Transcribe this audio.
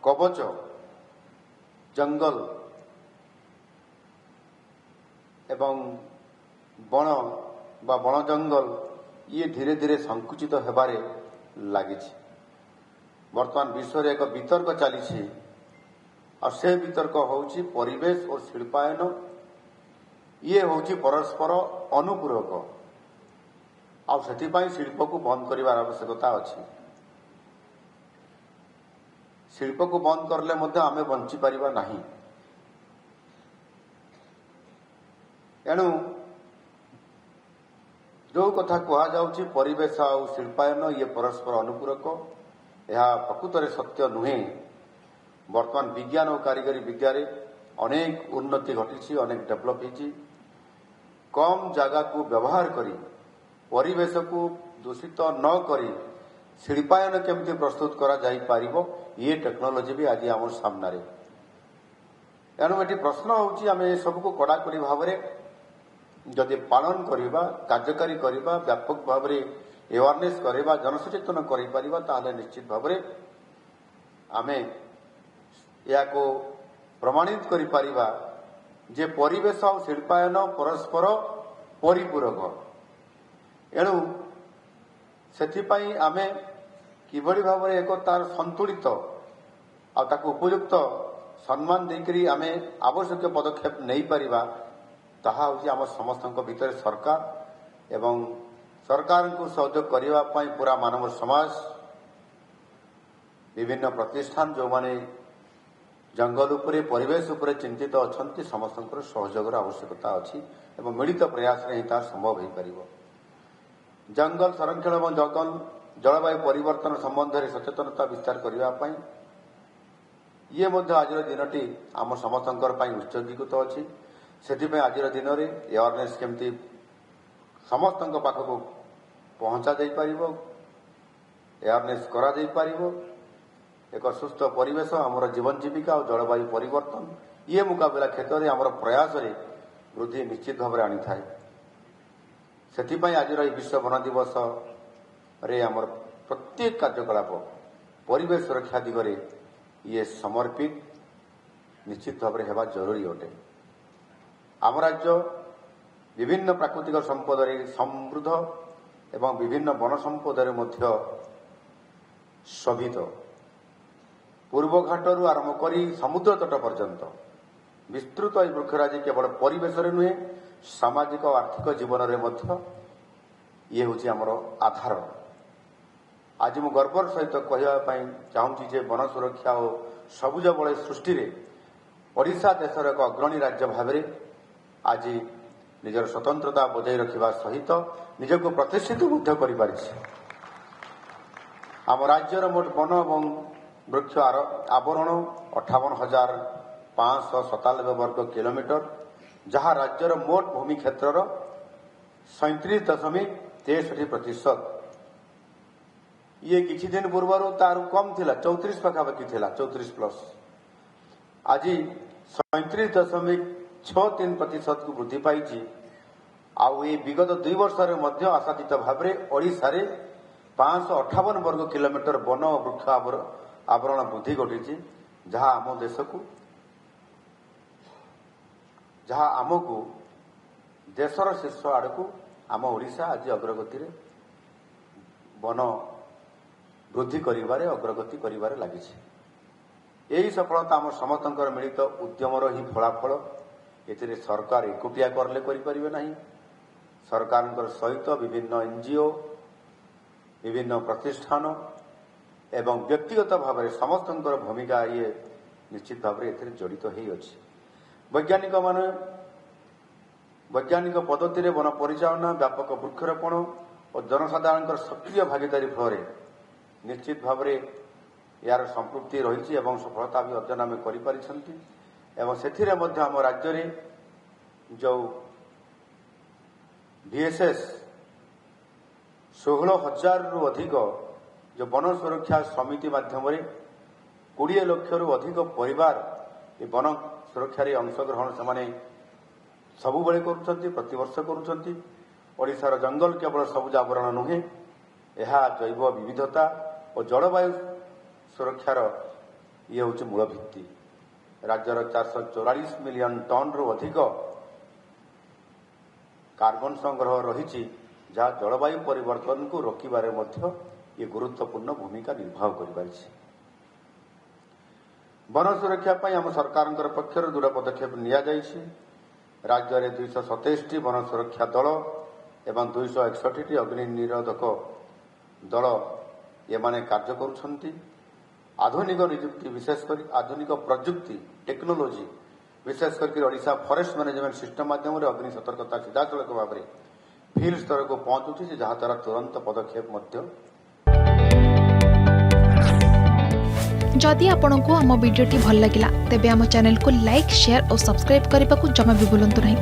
कवच जंगल एवं बण बा बण जंगल ये धीरे धीरे संकुचित होबारे लगी। वर्तमान विश्व रे एक वितर्क चली और से वितर्क होउची परिवेश और शिल्पायन ये होउची परस्पर अनुपूरक आ से शिल्प को बंद करिवार आवश्यकता अच्छी। शिल्प को बंद करले मध्य आमे बंची परिबा नहीं। एणु जो कथा कहा जाउची परिवेश और शिल्पायन ये परस्पर अनुपूरक यह प्रकृत रे सत्य नुहे। वर्तमान विज्ञान और कारीगरी विद्या रे अनेक उन्नति घटी, अनेक डेभलप होती। कम जगह को व्यवहार करी परिवेश को दूषित न करी शिल्पायन केमती प्रस्तुत करा जाई पारिबो ये टेक्नोलोजी भी आज आम सामने। एणु ये प्रश्न होउची आमे सबको कड़ाकड़ी भाव में जदि पालन करिबा, कार्यकारी करिबा, व्यापक भाव में एवारनेस करिबा, जनसचेतन करि परिबा ताले निश्चित भाव में आमे या को प्रमाणित करि परिबा जे परिवेश और शिल्पायन परस्पर परिपूरक। एणु सेथिपाई आमे किभଳି भाव में एक तार संतुलित और ताको उपयुक्त सम्मान देकरी आमे आवश्यक पदक्षेप नहीं परिबा ताहा होची आम समस्त भितर सरकार एवं सरकार को सहयोग करने पूरा मानव समाज विभिन्न प्रतिष्ठान जो माने जंगल उपरे परिवेश उपरे चिंतित अच्छा समस्त सहयोग आवश्यकता अच्छी एवं मिलित प्रयास रे तार संभव हो पार। जंगल संरक्षण और जलवायु परिवर्तन संबंध में सचेतनता विस्तार करने ये आज दिनटी आम समस्त उत्सर्गीकृत अच्छी। से आज दिन में एवारनेस केमती समस्त पाखक पहुंचा जा पार, एवारनेस करा जा पार। एक सुस्थ परिवेश आमर जीवन जीविका और जलवायु परिवर्तन ये मुकाबला क्षेत्र में आमर प्रयास रे वृद्धि निश्चित भाव आनी थाए। से आज विश्व वन दिवस रे आमर प्रत्येक कार्यकलाप परिवेश सुरक्षा दिगरे ये समर्पित निश्चित भाव में होगा जरूरी अटे। आम राज्य विभिन्न प्राकृतिक संपद समृद्ध एवं विभिन्न वन संपद शोभित। पूर्वघाटू आरंभ कर समुद्र तट पर्यंत विस्तृत यह वृक्षराजी केवल परिवेश नुहे सामाजिक और आर्थिक जीवन में ये हूँ आमर आधार। आज मु गर्वर सहित कहवाई चाहूँगी जे वन सुरक्षा और सबुज बलय सृष्टि रे ओडिशा देशर एक अग्रणी राज्य भाव में आज निजर स्वतंत्रता बजाय रखा सहित निजक प्रतिष्ठित कर आम राज्यर मोट वन और वृक्ष आवरण 58,597 वर्ग किलोमीटर जहाँ राज्यर मोट भूमि क्षेत्र 37.63%। ये किछि दिन पूर्व तार कम थिला 34 पाखापाखि थिला 34+। आज 37.63% को वृद्धि पाई। आउ ये विगत 2 वर्ष आशातीत भाव में ओडिशा रे 558 वर्ग किलोमीटर वन और वृक्ष आवरण वृद्धि घटी जहाँ आम देश को जहाँ आमको देशर शीर्ष आड़ को आम ओडिशा आज अग्रगति रे वन वृद्धि करिबारे अग्रगति करिबारे लगी। यही सफलता आम समस्त मिलित उद्यमर ही फलाफल। एथिरे सरकार एकुटिया करले करि परिबे नाही। सरकार सहित विभिन्न एनजीओ विभिन्न प्रतिष्ठान एवं व्यक्तिगत भाव में समस्त भूमिका ये निश्चित भाव में जड़ित हो अच्छी। वैज्ञानिक पद्धति रे वन परिचालना व्यापक वृक्षरोपण और जनसाधारण सक्रिय भागीदारी फल निश्चित भाव में यार संपृक्ति रही एवं सफलता भी अर्जन आम कर राज्य रे जो VSS 16,000 रु अधिक जो वन सुरक्षा समिति माध्यम 20 लाख रु अधिक परिवार ये वन सुरक्षा अंशग्रहण से सबु बेले प्रतिवर्ष करुशार जंगल केवल सबुज आवरण नुहे यह जैव विविधता और जलवायु सुरक्षार ये हूँ मूल भित्ति। राज्यर 444 मिलियन टन रु अधिक कार्बन संग्रह रही जहाँ जलवायु परिवर्तन को रोकबारे ये गुरुत्वपूर्ण भूमिका निर्वाह कर। वन सुरक्षा आम सरकार पक्षर दृढ़ पदक्षेप नि राज्य में 227 वन सुरक्षा दल एवं 261 अग्नि निरोधक दल ये माने कार्य करुछंती। आधुनिक निजुक्ति विशेषकर आधुनिक प्रजुक्ति टेक्नोलोजी विशेषकर ओडिशा फॉरेस्ट मैनेजमेंट सिस्टम माध्यम अग्नि सतर्कता सीधासलख भाव में फील्ड स्तर को पहुंचुची जहाँ द्वारा तुरंत पदक्षेप जदि आपंक आम भिडी भल लगा तेब आम चैनल को लाइक शेयर और सब्सक्राइब करने को जमा भी भूलु नहीं।